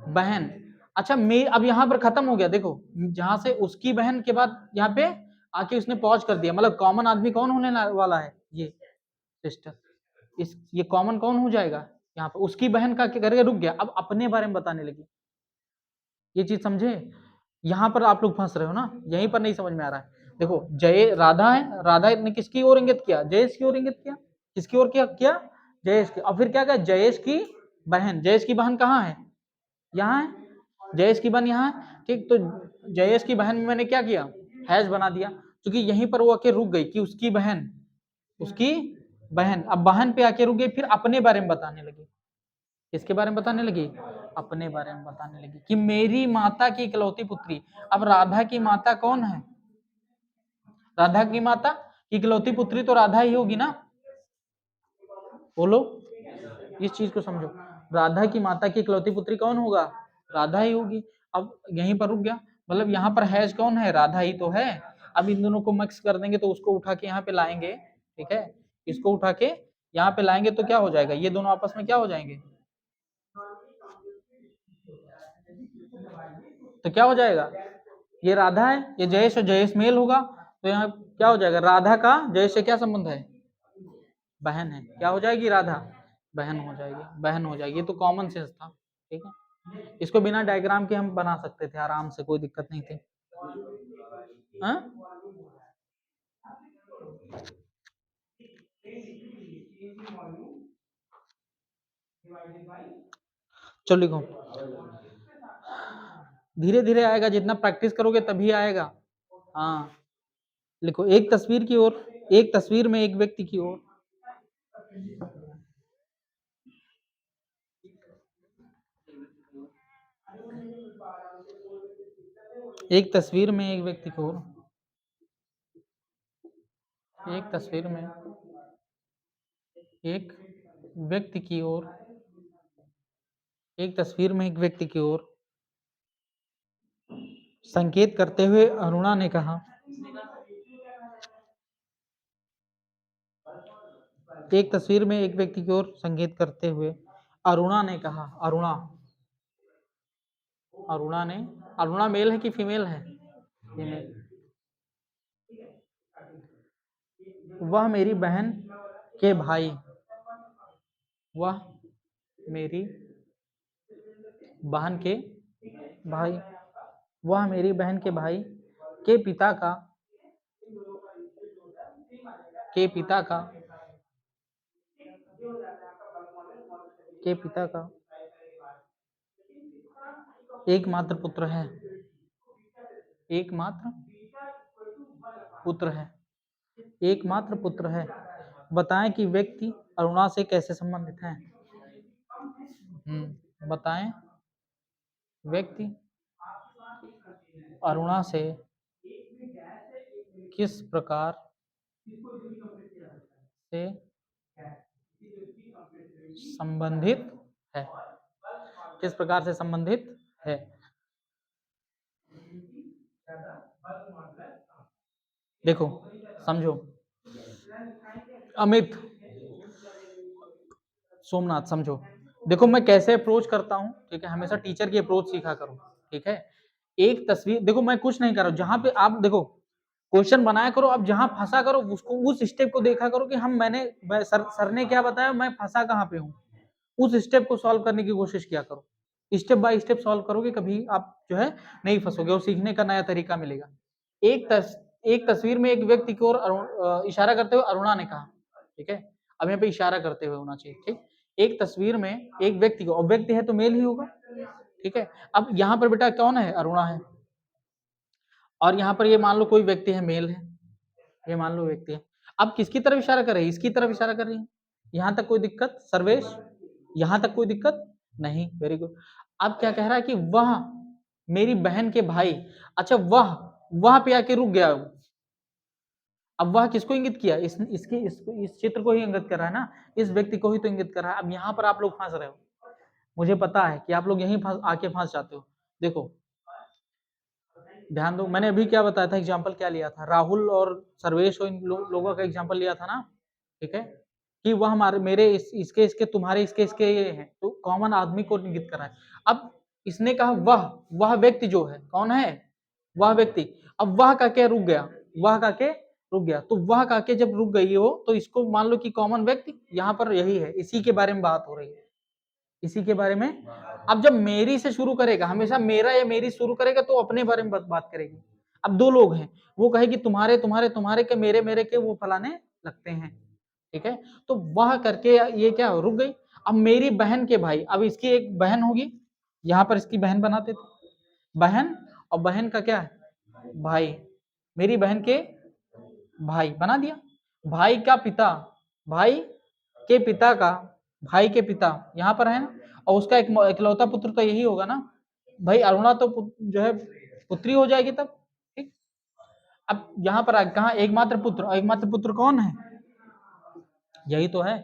बहन। अच्छा मैं अब यहाँ पर खत्म हो गया, देखो जहां से उसकी बहन के बाद यहाँ पे आके उसने पॉज कर दिया, मतलब कॉमन आदमी कौन होने वाला है? ये सिस्टर। इस ये कॉमन कौन हो जाएगा यहाँ पे? उसकी बहन का करके रुक गया, अब अपने बारे में बताने लगी। ये चीज समझे? यहाँ पर आप लोग फंस रहे हो ना, यहीं पर नहीं समझ में आ रहा है। देखो जय राधा है, राधा ने किसकी ओर इंगित किया? जयेश की ओर इंगित किया। किसकी ओर किया? जयेश की। और फिर क्या कहा? जयेश की बहन। जयेश की बहन कहाँ है? यहाँ है, जयेश की बहन यहाँ है, ठीक। तो जयेश की बहन में मैंने क्या किया? हैज बना दिया, क्योंकि यहीं पर वो आके रुक गई कि उसकी बहन, उसकी बहन। अब बहन पे आके रुक गई, फिर अपने बारे में बताने लगी। किसके बारे में बताने लगी? अपने बारे में बताने लगी कि मेरी माता की इकलौती पुत्री। अब राधा की माता कौन है? राधा की माता की इकलौती पुत्री तो राधा ही होगी ना, बोलो, इस चीज को समझो। राधा की माता की इकलौती पुत्री कौन होगा? राधा ही होगी। अब यहीं पर रुक गया, मतलब यहाँ पर हैज कौन है? राधा ही तो है। अब इन दोनों को मिक्स कर देंगे तो उसको उठा के यहाँ पे लाएंगे, ठीक है, इसको उठा के यहाँ पे लाएंगे तो क्या हो जाएगा? ये दोनों आपस में क्या हो जाएंगे? तो क्या हो जाएगा? ये राधा है, ये जयेश, और जयेश मेल होगा, तो यहाँ क्या हो जाएगा? राधा का जयेश से क्या संबंध है? बहन है, क्या हो जाएगी? राधा बहन हो जाएगी, बहन हो जाएगी। ये तो कॉमन सेंस था, ठीक है। इसको बिना डायग्राम के हम बना सकते थे आराम से, कोई दिक्कत नहीं थी। हाँ? चलो लिखो, धीरे धीरे आएगा, जितना प्रैक्टिस करोगे तभी आएगा। हाँ लिखो, एक तस्वीर की ओर, एक तस्वीर में एक व्यक्ति की ओर, एक तस्वीर में एक व्यक्ति की ओर, एक तस्वीर में एक व्यक्ति की ओर, एक तस्वीर में एक व्यक्ति की ओर संकेत करते हुए अरुणा ने कहा, एक तस्वीर में एक व्यक्ति की ओर संकेत करते हुए अरुणा ने कहा, अरुणा, अरुणा ने, अरुणा मेल है कि फीमेल है? फीमेल। वह मेरी बहन के भाई, वह मेरी बहन के भाई, वह मेरी बहन के भाई के पिता का, के पिता का, के पिता का एकमात्र पुत्र है, एकमात्र पुत्र है, एकमात्र पुत्र है। बताएं कि व्यक्ति अरुणा से कैसे संबंधित है। बताएं व्यक्ति अरुणा से किस प्रकार से संबंधित है, किस प्रकार से संबंधित है। देखो समझो, अमित, सोमनाथ, समझो। देखो मैं कैसे अप्रोच करता हूँ, ठीक है, हमेशा टीचर की अप्रोच सीखा करो, ठीक है। एक तस्वीर देखो, मैं कुछ नहीं कर रहा हूँ, जहां पे आप देखो क्वेश्चन बनाया करो, आप जहां फंसा करो उसको, उस स्टेप को देखा करो कि सर ने क्या बताया, मैं फंसा कहाँ पे हूँ, उस स्टेप को सॉल्व करने की कोशिश किया करो। स्टेप बाय स्टेप सॉल्व करोगे, कभी आप जो है नहीं फंसोगे और सीखने का नया तरीका मिलेगा। एक तस्वीर में एक व्यक्ति की ओर इशारा करते हुए अरुणा ने कहा, ठीक है। अब यहाँ पे इशारा करते हुए होना चाहिए, ठीक। एक तस्वीर में एक व्यक्ति को, और व्यक्ति है तो मेल ही होगा, ठीक है। अब यहाँ पर बेटा कौन है, अरुणा है, और यहाँ पर ये मान लो कोई व्यक्ति है, मेल है, ये मान लो व्यक्ति है। अब किसकी तरफ इशारा कर रही है, इसकी तरफ इशारा कर रही है। यहाँ तक कोई दिक्कत सर्वेश, यहाँ तक कोई दिक्कत नहीं, वेरी गुड। अब क्या कह रहा है कि वह मेरी बहन के भाई, अच्छा वह पे आके रुक गया। अब वह किसको इंगित किया, इस चित्र को ही इंगित कर रहा है ना, इस व्यक्ति को ही तो इंगित कर रहा है। अब यहाँ पर आप लोग फंस रहे हो, मुझे पता है कि आप लोग यहीं आके फंस जाते हो। देखो ध्यान दो, मैंने अभी क्या बताया था, एग्जाम्पल क्या लिया था, राहुल और सर्वेश और इन लोगों का एग्जाम्पल लिया था ना, ठीक है, कि वह हमारे मेरे इसके इसके तुम्हारे इसके इसके ये हैं, तो कॉमन आदमी को इंगित कर रहा है। अब इसने कहा वह व्यक्ति जो है, कौन है वह व्यक्ति, अब वह का क्या रुक गया, वह का के रुक गया, तो वह का के जब रुक गई हो तो इसको मान लो कि कॉमन व्यक्ति यहाँ पर यही है, इसी के बारे में बात हो रही है, इसी के बारे में। अब जब मेरी से शुरू करेगा, हमेशा मेरा या मेरी शुरू करेगा तो अपने बारे में बात करेगी। अब दो लोग हैं, वो कहेगी तुम्हारे तुम्हारे तुम्हारे के मेरे मेरे के वो फलाने लगते हैं, ठीक है। तो वह करके ये क्या रुक गई। अब मेरी बहन के भाई, अब इसकी एक बहन होगी, यहाँ पर इसकी बहन बनाते थे, बहन और बहन का क्या है भाई, मेरी बहन के भाई बना दिया, भाई का पिता, भाई के पिता का, भाई के पिता यहाँ पर है ना, और उसका एक इकलौता पुत्र तो यही होगा ना भाई, अरुणा तो जो है पुत्री हो जाएगी तब, ठीक। अब यहाँ पर कहा एकमात्र पुत्र, एकमात्र पुत्र कौन है, यही तो है,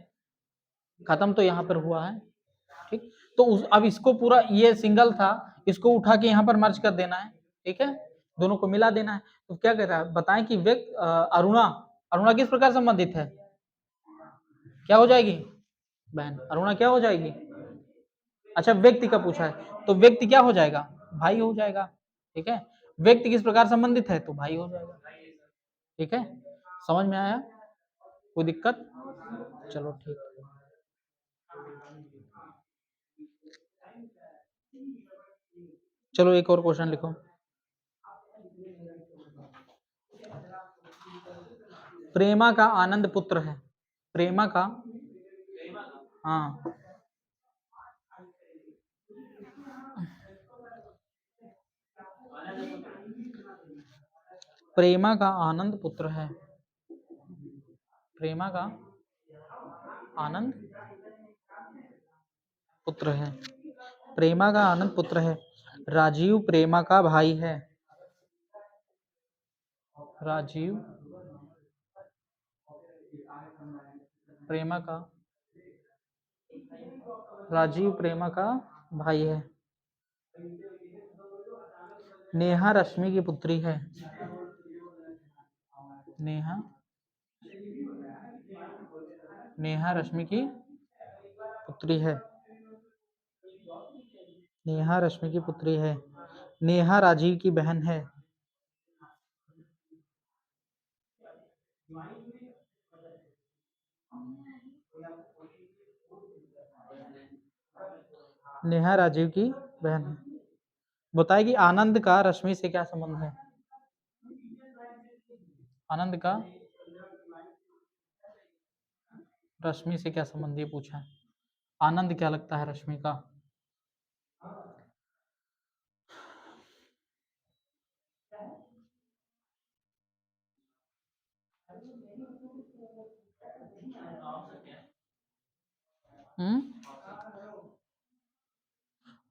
खत्म तो यहाँ पर हुआ है, ठीक। तो अब इसको पूरा, ये सिंगल था, इसको उठा के यहाँ पर मर्ज कर देना है, ठीक है, दोनों को मिला देना है। तो क्या कह रहा है, बताएं कि व्यक्ति अरुणा, अरुणा किस प्रकार संबंधित है, क्या हो जाएगी बहन, अरुणा क्या हो जाएगी। अच्छा व्यक्ति का पूछा है, तो व्यक्ति क्या हो जाएगा, भाई हो जाएगा, ठीक है। व्यक्ति किस प्रकार संबंधित है, तो भाई हो जाएगा, ठीक है। समझ में आया, कोई दिक्कत, चलो ठीक। चलो एक और क्वेश्चन लिखो। प्रेमा का आनंद पुत्र है, प्रेमा का, हाँ, प्रेमा का आनंद पुत्र है, प्रेमा का आनंद पुत्र है, प्रेमा का आनंद पुत्र है। राजीव प्रेमा का भाई है, राजीव प्रेमा का, राजीव प्रेमा का भाई है। नेहा रश्मि की पुत्री है, नेहा, नेहा रश्मि की पुत्री है। नेहा रश्मि की पुत्री है। नेहा राजीव की बहन है। नेहा राजीव की बहन है। बताइए कि आनंद का रश्मि से क्या संबंध है? आनंद का रश्मि से क्या संबंध ये पूछा है। आनंद क्या लगता है रश्मि का?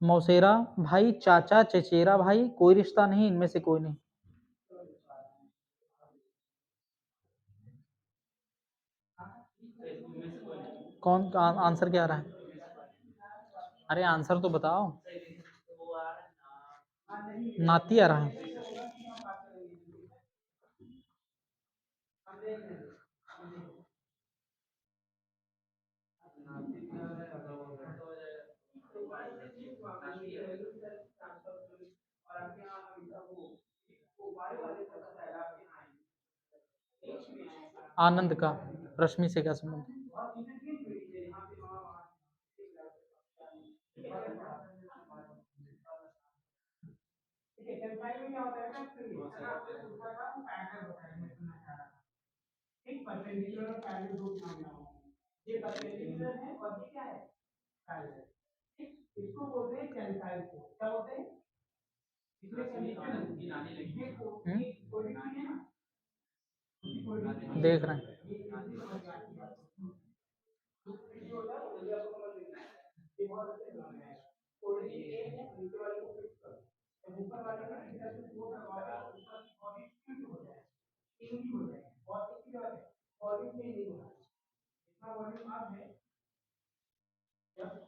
मौसेरा भाई, चाचा, चचेरा भाई, कोई रिश्ता नहीं, इनमें से कोई नहीं। कौन आंसर क्या आ रहा है? अरे आंसर तो बताओ। नाती आ रहा है। आनंद का रश्मि से क्या संबंध? देख रहे हैं।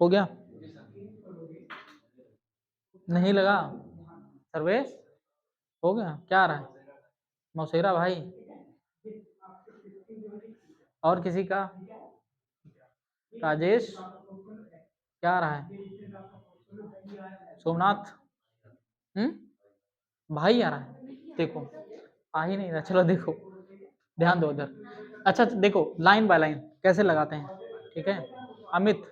हो गया? नहीं लगा? सर्वेश हो गया? क्या आ रहा है? मौसेरा भाई और किसी का? राजेश क्या आ रहा है? सोमनाथ भाई आ रहा है। देखो आ ही नहीं रहा। चलो देखो, ध्यान दो उधर। अच्छा देखो लाइन बाय लाइन कैसे लगाते हैं, ठीक है। अमित,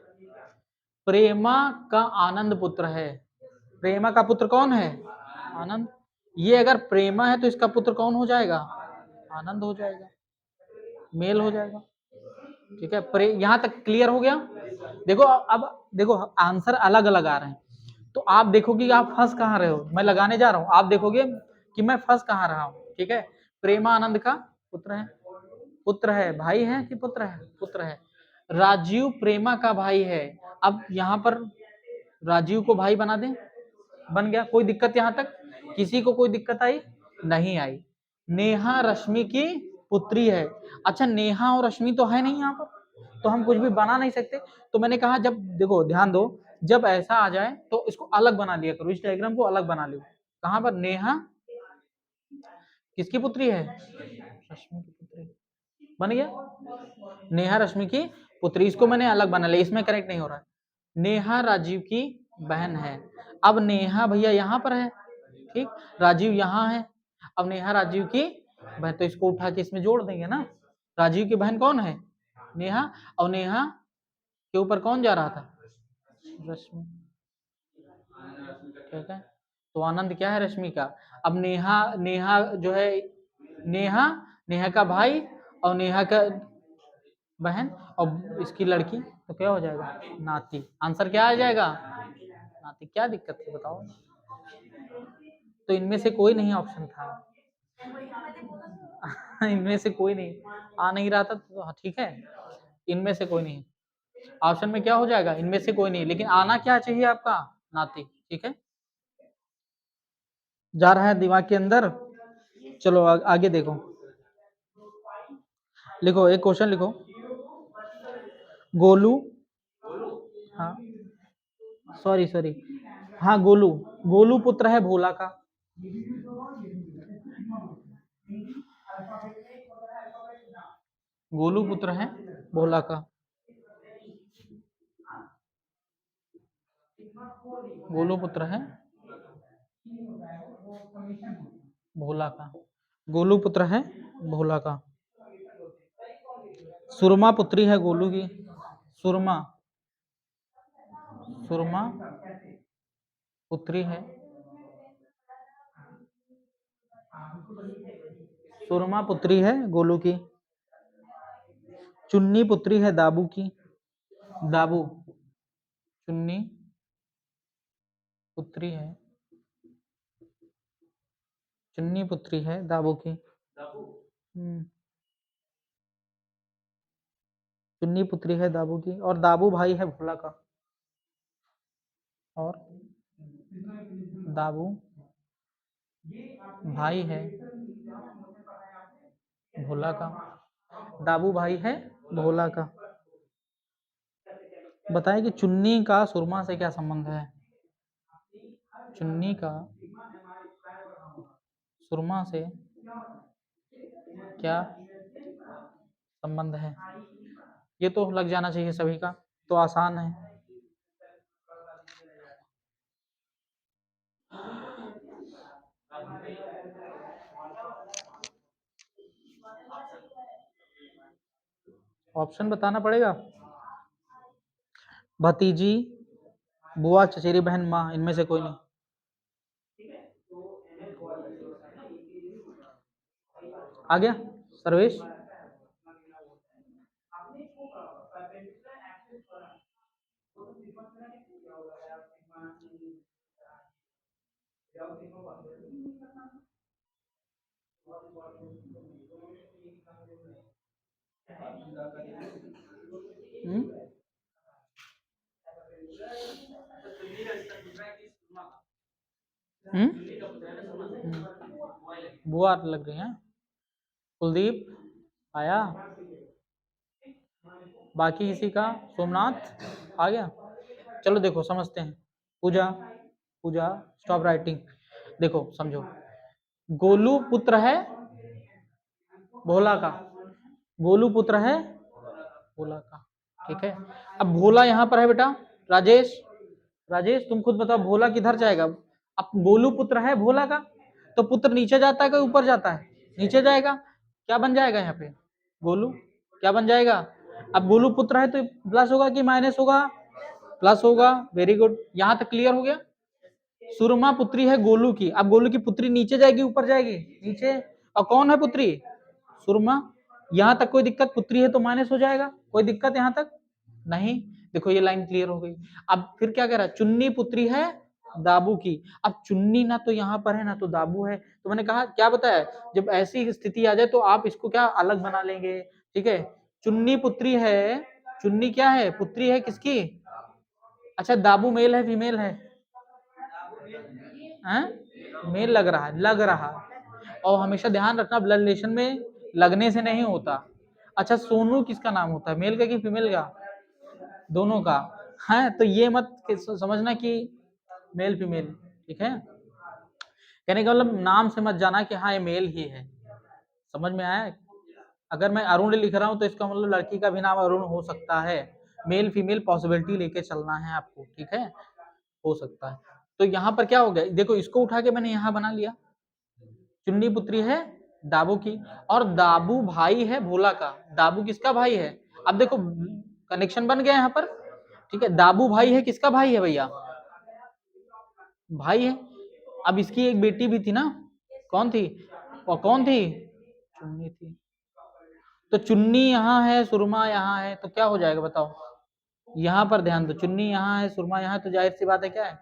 प्रेमा का आनंद पुत्र है। प्रेमा का पुत्र कौन है? आनंद। ये अगर प्रेमा है तो इसका पुत्र कौन हो जाएगा? आनंद हो जाएगा, मेल हो जाएगा। ठीक है, यहां तक क्लियर हो गया? देखो अब देखो आंसर अलग अलग आ रहे हैं, तो आप देखोगे कि आप फंस कहाँ रहे हो। मैं लगाने जा रहा हूं, आप देखोगे कि मैं फंस कहाँ रहा हूं। ठीक है, प्रेमा आनंद का पुत्र है। पुत्र है, भाई है कि पुत्र है? पुत्र है। राजीव प्रेमा का भाई है। अब यहाँ पर राजीव को भाई बना दें, बन गया। कोई दिक्कत यहाँ तक? किसी को कोई दिक्कत आई? नहीं आई। नेहा रश्मि की पुत्री है। अच्छा नेहा और रश्मि तो है नहीं यहाँ पर, तो हम कुछ भी बना नहीं सकते। तो मैंने कहा जब देखो ध्यान दो, जब ऐसा आ जाए तो इसको अलग बना लिया करो, इस डायग्राम को अलग बना लो। कहां पर? नेहा किसकी पुत्री है? रश्मि की पुत्री। बन गया, नेहा रश्मि की पुत्री। इसको मैंने अलग बना लिया, इसमें करेक्ट नहीं हो रहा है। नेहा राजीव की बहन है। अब नेहा भैया यहाँ पर है, ठीक, राजीव यहाँ है। अब नेहा राजीव की बहन, तो इसको उठा के इसमें जोड़ देंगे ना। राजीव की बहन कौन है? नेहा। और नेहा के ऊपर कौन जा रहा था? रश्मि। ठीक है, तो आनंद क्या है? रश्मि का। अब नेहा, नेहा जो है नेहा, नेहा का भाई और नेहा का बहन और इसकी लड़की, तो क्या हो जाएगा? नाती। आंसर क्या आ जाएगा? नाती। क्या दिक्कत है बताओ? तो इनमें से कोई नहीं ऑप्शन था। इनमें से कोई नहीं आ नहीं रहा था, तो हाँ, ठीक है, इनमें से कोई नहीं। ऑप्शन में क्या हो जाएगा? इनमें से कोई नहीं, लेकिन आना क्या चाहिए आपका? नाती। ठीक है, जा रहा है दिमाग के अंदर। चलो आगे देखो, लिखो एक क्वेश्चन लिखो। गोलू, हाँ सॉरी सॉरी, हाँ गोलू, गोलू पुत्र है भोला का। गोलू पुत्र है भोला का। गोलू पुत्र है भोला का। गोलू पुत्र है भोला का। सुरमा पुत्री है गोलू की। सुरमा, सुरमा पुत्री है, सुरमा पुत्री है गोलू की। चुन्नी पुत्री है दाबू की। दाबू, चुन्नी पुत्री है, चुन्नी पुत्री है दाबू की। चुन्नी पुत्री है दाबू की, और दाबू भाई है भोला का। और दाबू भाई है भोला का। दाबू भाई है भोला का। बताएं कि चुन्नी का सुरमा से क्या संबंध है। चुन्नी का सुरमा से क्या संबंध है, ये तो लग जाना चाहिए सभी का, तो आसान है। ऑप्शन बताना पड़ेगा। भतीजी, बुआ, चचेरी बहन, माँ, इनमें से कोई नहीं। आ गया सर्वेश। बुआ लग रही है। कुलदीप आया, बाकी किसी का। सोमनाथ आ गया। चलो देखो समझते हैं। पूजा, पूजा स्टॉप राइटिंग। देखो समझो, गोलू पुत्र है भोला का। गोलू पुत्र है भोला का, ठीक है। अब भोला यहाँ पर है बेटा। राजेश, राजेश तुम खुद बताओ भोला किधर जाएगा। अब गोलू पुत्र है भोला का, तो पुत्र नीचे जाता है कि ऊपर जाता है। नीचे जाएगा। क्या बन जाएगा यहाँ पे गोलू, क्या बन जाएगा। अब गोलू पुत्र है तो प्लस होगा कि माइनस होगा, प्लस होगा। वेरी गुड, यहाँ तक क्लियर हो गया। सुरमा पुत्री है गोलू की। अब गोलू की पुत्री नीचे जाएगी ऊपर जाएगी, नीचे। और कौन है पुत्री, सुरमा। यहाँ तक कोई दिक्कत, पुत्री है तो माइनस हो जाएगा, कोई दिक्कत यहाँ तक नहीं। देखो ये लाइन क्लियर हो गई। अब फिर क्या कह रहा है, चुन्नी पुत्री है दाबू की। अब चुन्नी ना तो यहाँ पर है ना तो दाबू है, तो मैंने कहा क्या बताया, जब ऐसी स्थिति आ जाए तो आप इसको क्या अलग बना लेंगे, ठीक है। चुन्नी पुत्री है, चुन्नी क्या है, पुत्री है किसकी। अच्छा दाबू मेल है फीमेल है, हैं? मेल लग रहा है, लग रहा। और हमेशा ध्यान रखना ब्लड रिलेशन में लगने से नहीं होता। अच्छा सोनू किसका नाम होता है, मेल का कि फीमेल का, दोनों का है। तो ये मत समझना कि मेल फीमेल, ठीक है। कहने का मतलब नाम से मत जाना कि हाँ ये मेल ही है, समझ में आया। अगर मैं अरुण लिख रहा हूँ तो इसका मतलब लड़की का भी नाम अरुण हो सकता है। मेल फीमेल पॉसिबिलिटी लेके चलना है आपको, ठीक है, हो सकता है। तो यहाँ पर क्या हो गया, देखो इसको उठा के मैंने यहाँ बना लिया। चुन्नी पुत्री है दाबू की, और दाबू भाई है भोला का। दाबू किसका भाई है, अब देखो कनेक्शन बन गया यहाँ पर, ठीक है। दाबू भाई है, किसका भाई है भैया, भाई है। अब इसकी एक बेटी भी थी ना, कौन थी, और कौन थी, चुन्नी थी। तो चुन्नी यहाँ है, सुरमा यहाँ है, तो क्या हो जाएगा बताओ। यहाँ पर ध्यान दो, चुन्नी यहाँ है, सुरमा यहाँ है, तो जाहिर सी बात है क्या है।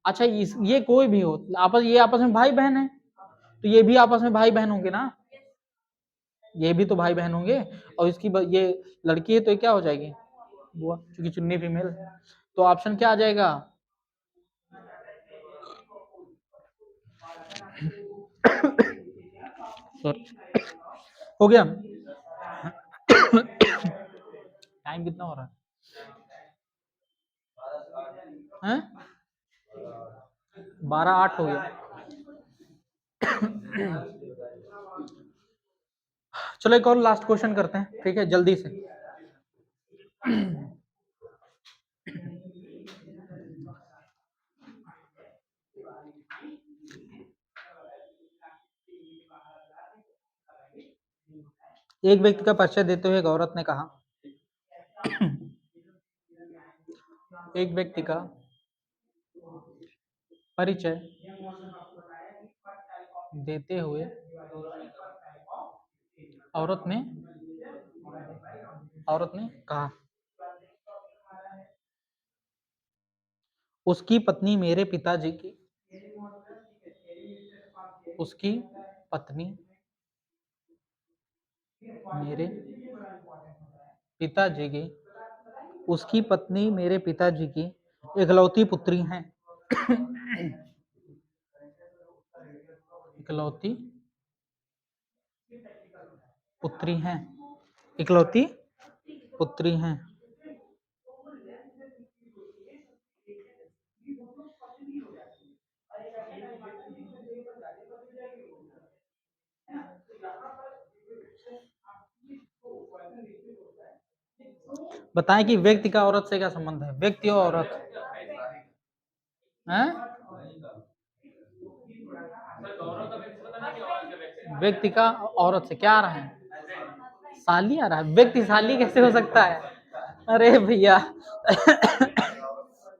अच्छा ये कोई भी हो, ये आपस में भाई बहन है, तो ये भी आपस में भाई बहन होंगे ना, ये भी तो भाई बहन होंगे। और इसकी ये लड़की है तो ये क्या हो जाएगी बुआ, क्योंकि चुन्नी फीमेल है। तो ऑप्शन क्या आ जाएगा, हो गया। टाइम कितना हो रहा है, 12:08 हो गया। चलो एक और लास्ट क्वेश्चन करते हैं, ठीक है, जल्दी से। एक व्यक्ति का परिचय देते हुए एक औरत ने कहा, एक व्यक्ति का परिचय देते हुए औरत ने कहा, उसकी पत्नी मेरे पिताजी की उसकी पत्नी मेरे पिताजी की उसकी पत्नी मेरे पिताजी की इकलौती पुत्री हैं। इकलौती पुत्री हैं। इकलौती पुत्री हैं। बताएं कि व्यक्ति का औरत से क्या संबंध है? व्यक्ति और औरत हैं? व्यक्ति का औरत से क्या आ रहा है? साली आ रहा है। व्यक्ति साली कैसे हो सकता है? अरे भैया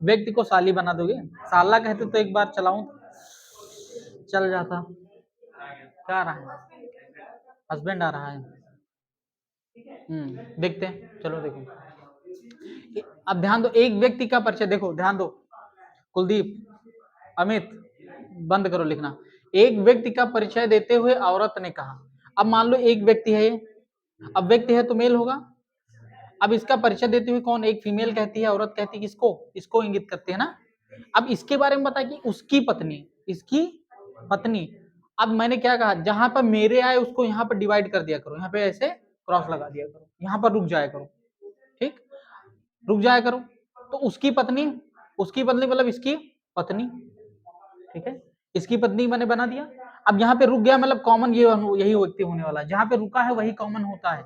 व्यक्ति को साली बना दोगे? साला कहते तो एक बार चलाऊं चल जाता। क्या आ रहा है? हस्बैंड आ रहा है। देखते हैं, चलो देखो। अब ध्यान दो, एक व्यक्ति का परिचय देखो, ध्यान दो कुलदीप, अमित, बंद करो लिखना। एक व्यक्ति का परिचय देते हुए औरत ने कहा। अब मान लो एक व्यक्ति है ये, अब व्यक्ति है तो मेल होगा। अब इसका परिचय देते हुए कौन? एक फीमेल कहती है, औरत कहती है किसको? इसको इंगित करते हैं ना। अब इसके बारे में बता कि उसकी पत्नी, इसकी पत्नी। अब मैंने क्या कहा, जहां पर मेरे आए उसको यहाँ पर डिवाइड कर दिया करो, यहाँ पे ऐसे क्रॉस लगा दिया करो, यहाँ पर रुक जाया करो, ठीक, रुक जाया करो। तो उसकी पत्नी मतलब इसकी पत्नी, ठीक है, इसकी पत्नी मैंने बना दिया। अब यहाँ पे रुक गया मतलब कॉमन ये यही व्यक्ति होने वाला है, जहां पे रुका है वही कॉमन होता है।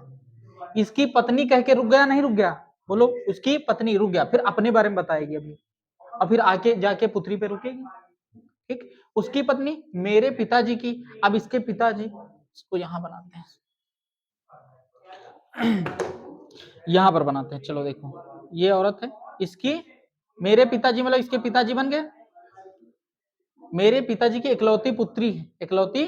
इसकी पत्नी कह के रुक गया, नहीं रुक गया? बोलो, उसकी पत्नी रुक गया, फिर अपने बारे में बताएगी अभी, और फिर आके जाके पुत्री पे रुकेगी, ठीक। उसकी पत्नी मेरे पिताजी की, अब इसके पिताजी, इसको यहां बनाते हैं, यहां पर बनाते हैं। चलो देखो, ये औरत है, इसकी मेरे पिताजी मतलब इसके पिताजी बन गए। मेरे पिताजी की इकलौती पुत्री है, इकलौती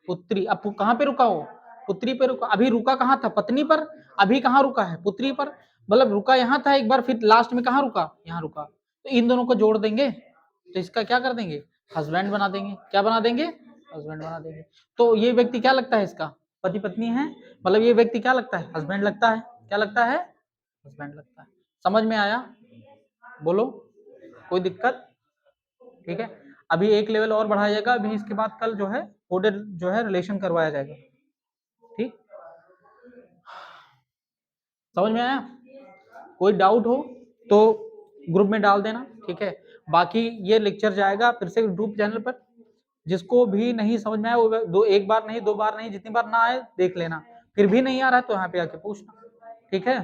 पुत्री। अब कहां पे रुका हो? पुत्री पे रुका। अभी रुका कहां था? पत्नी पर। अभी कहां रुका है? पुत्री पर। मतलब रुका यहां था एक बार, फिर लास्ट में कहां रुका? यहां रुका। तो इन दोनों को जोड़ देंगे तो इसका क्या कर देंगे? हस्बैंड बना देंगे। क्या बना देंगे? हस्बैंड बना देंगे। तो ये व्यक्ति क्या लगता है? इसका पति पत्नी है, मतलब ये व्यक्ति क्या लगता है? हस्बैंड लगता है। क्या लगता है? हस्बैंड लगता है। समझ में आया? बोलो, कोई दिक्कत? ठीक है, अभी एक लेवल और बढ़ाया जाएगा। अभी इसके बाद कल जो है कोडेड जो है रिलेशन करवाया जाएगा, ठीक। समझ में आया? कोई डाउट हो तो ग्रुप में डाल देना, ठीक है। बाकी ये लेक्चर जाएगा फिर से ग्रुप चैनल पर। जिसको भी नहीं समझ में आया वो एक बार नहीं, दो बार नहीं, जितनी बार ना आए देख लेना। फिर भी नहीं आ रहा है तो यहाँ पे आके पूछना, ठीक है।